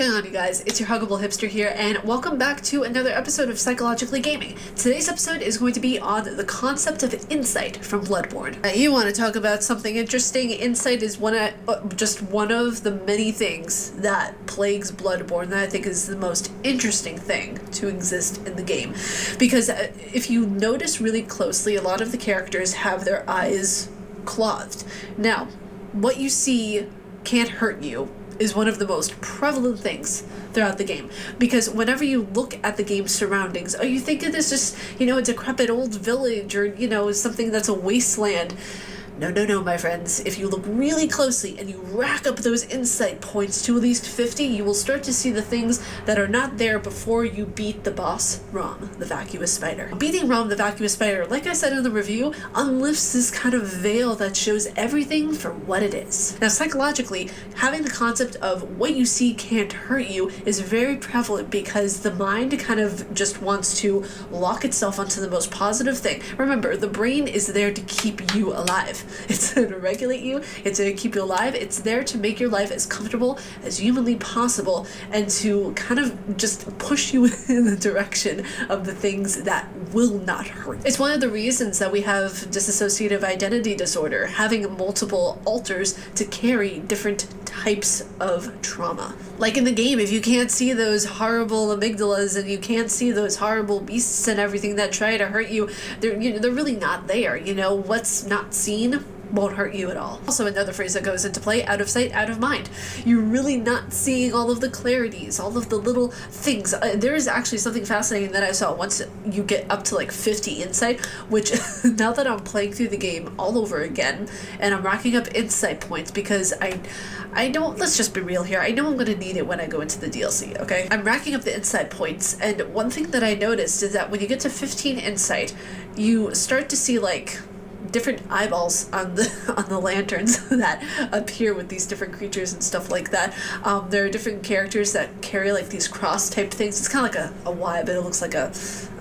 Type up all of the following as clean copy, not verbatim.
going on, you guys? It's your Huggable Hipster here, and welcome back to another episode of Psychologically Gaming. Today's episode is going to be on the concept of insight from Bloodborne. You want to talk about something interesting? Insight is just one of the many things that plagues Bloodborne that I think is the most interesting thing to exist in the game. Because if you notice really closely, a lot of the characters have their eyes clothed. Now, what you see can't hurt you is one of the most prevalent things throughout the game. Because whenever you look at the game's surroundings, oh, you think it is just, a decrepit old village or, something that's a wasteland. No, my friends. If you look really closely and you rack up those insight points to at least 50, you will start to see the things that are not there before you beat the boss, Rom, the vacuous spider. Beating Rom, the vacuous spider, like I said in the review, unlifts this kind of veil that shows everything for what it is. Now, psychologically, having the concept of what you see can't hurt you is very prevalent because the mind kind of just wants to lock itself onto the most positive thing. Remember, the brain is there to keep you alive. It's there to regulate you, it's there to keep you alive, it's there to make your life as comfortable as humanly possible and to kind of just push you in the direction of the things that will not hurt. It's one of the reasons that we have dissociative identity disorder, having multiple alters to carry different types of trauma. Like in the game, if you can't see those horrible amygdalas and you can't see those horrible beasts and everything that try to hurt you, they're really not there. What's not seen won't hurt you at all. Also, another phrase that goes into play, out of sight, out of mind. You're really not seeing all of the clarities, all of the little things. There is actually something fascinating that I saw once you get up to like 50 insight, which now that I'm playing through the game all over again, and I'm racking up insight points because I don't, let's just be real here, I know I'm going to need it when I go into the DLC, okay? I'm racking up the insight points, and one thing that I noticed is that when you get to 15 insight, you start to see like different eyeballs on the lanterns that appear with these different creatures and stuff like that. There are different characters that carry like these cross type things. It's kind of like a Y, but it looks like a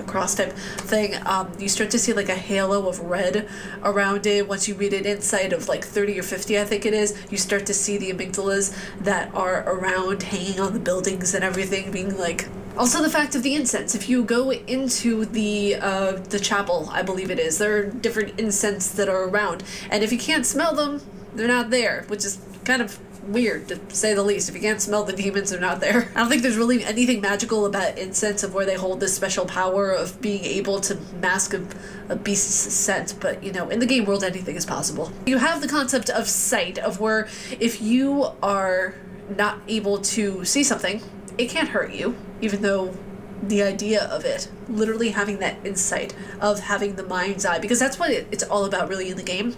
cross type thing. You start to see like a halo of red around it. Once you read it inside of like 30 or 50, I think it is, you start to see the amygdalas that are around hanging on the buildings and everything being like. Also, the fact of the incense. If you go into the chapel, I believe it is, there are different incense that are around, and if you can't smell them, they're not there, which is kind of weird to say the least. If you can't smell the demons, they're not there. I don't think there's really anything magical about incense of where they hold this special power of being able to mask a beast's scent, but in the game world, anything is possible. You have the concept of sight, of where if you are not able to see something, it can't hurt you, even though the idea of it, literally having that insight of having the mind's eye, because that's what it's all about really in the game,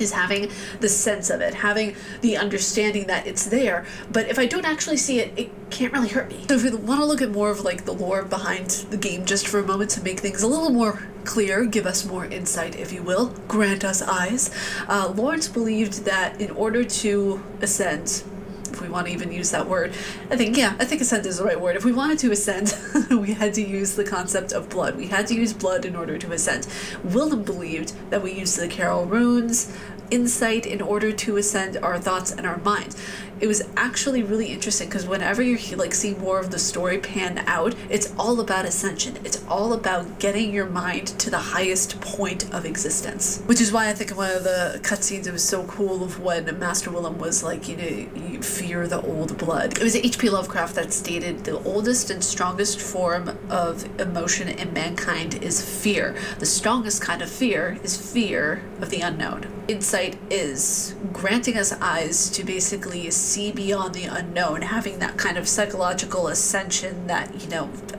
is having the sense of it, having the understanding that it's there, but if I don't actually see it, it can't really hurt me. So if you want to look at more of like the lore behind the game just for a moment to make things a little more clear, give us more insight, if you will, grant us eyes, Lawrence believed that in order to ascend, if we want to even use that word, I think ascend is the right word. If we wanted to ascend, we had to use the concept of blood. We had to use blood in order to ascend. Willem believed that we used the Carol runes, insight, in order to ascend our thoughts and our minds. It was actually really interesting because whenever you're like seeing more of the story pan out, it's all about ascension. It's all about getting your mind to the highest point of existence. Which is why I think in one of the cutscenes it was so cool of when Master Willem was like, you fear the old blood. It was H.P. Lovecraft that stated the oldest and strongest form of emotion in mankind is fear. The strongest kind of fear is fear of the unknown. Insight is granting us eyes to basically see beyond the unknown, having that kind of psychological ascension that,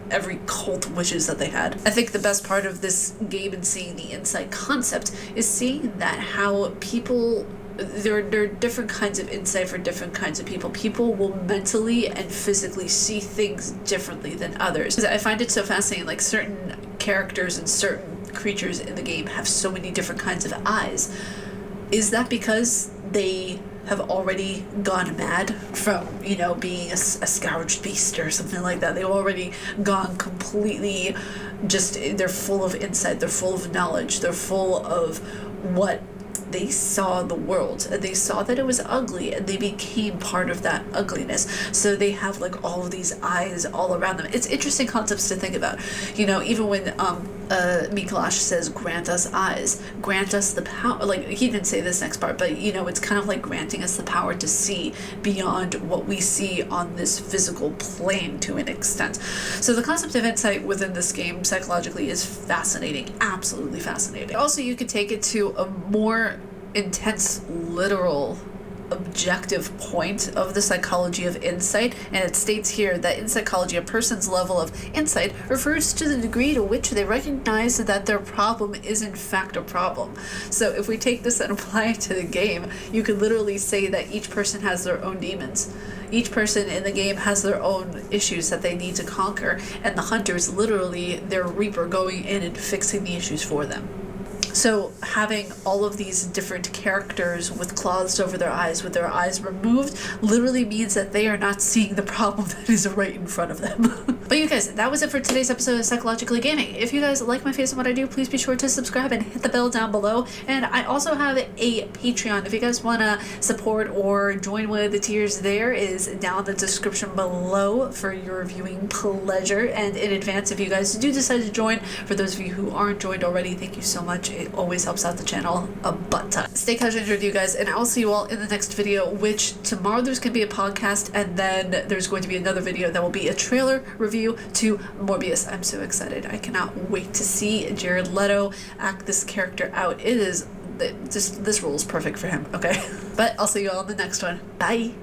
every cult wishes that they had. I think the best part of this game and seeing the insight concept is seeing that how people, there are different kinds of insight for different kinds of people. People will mentally and physically see things differently than others. I find it so fascinating, like certain characters and certain creatures in the game have so many different kinds of eyes. Is that because they have already gone mad from, being a scourged beast or something like that? They've already gone completely they're full of insight, they're full of knowledge, they're full of what they saw the world, and they saw that it was ugly, and they became part of that ugliness. So they have like all of these eyes all around them. It's interesting concepts to think about. You know, even when Mikolash says, grant us eyes, grant us the power, like he didn't say this next part, but you know, it's kind of like granting us the power to see beyond what we see on this physical plane to an extent. So the concept of insight within this game psychologically is fascinating, absolutely fascinating. Also, you could take it to a more intense, literal, objective point of the psychology of insight, and it states here that in psychology, a person's level of insight refers to the degree to which they recognize that their problem is in fact a problem. So if we take this and apply it to the game, you could literally say that each person has their own demons. Each person in the game has their own issues that they need to conquer, and the hunter is literally their reaper going in and fixing the issues for them. So having all of these different characters with cloths over their eyes, with their eyes removed, literally means that they are not seeing the problem that is right in front of them. But you guys, that was it for today's episode of Psychologically Gaming. If you guys like my face and what I do, please be sure to subscribe and hit the bell down below. And I also have a Patreon. If you guys want to support or join one of the tiers, there is down in the description below for your viewing pleasure. And in advance, if you guys do decide to join, for those of you who aren't joined already, thank you so much. It always helps out the channel a butt ton. Stay casual with you guys, and I'll see you all in the next video, which tomorrow there's going to be a podcast, and then there's going to be another video that will be a trailer review to Morbius. I'm so excited. I cannot wait to see Jared Leto act this character out. It is just, this role is perfect for him, okay? But I'll see you all in the next one. Bye!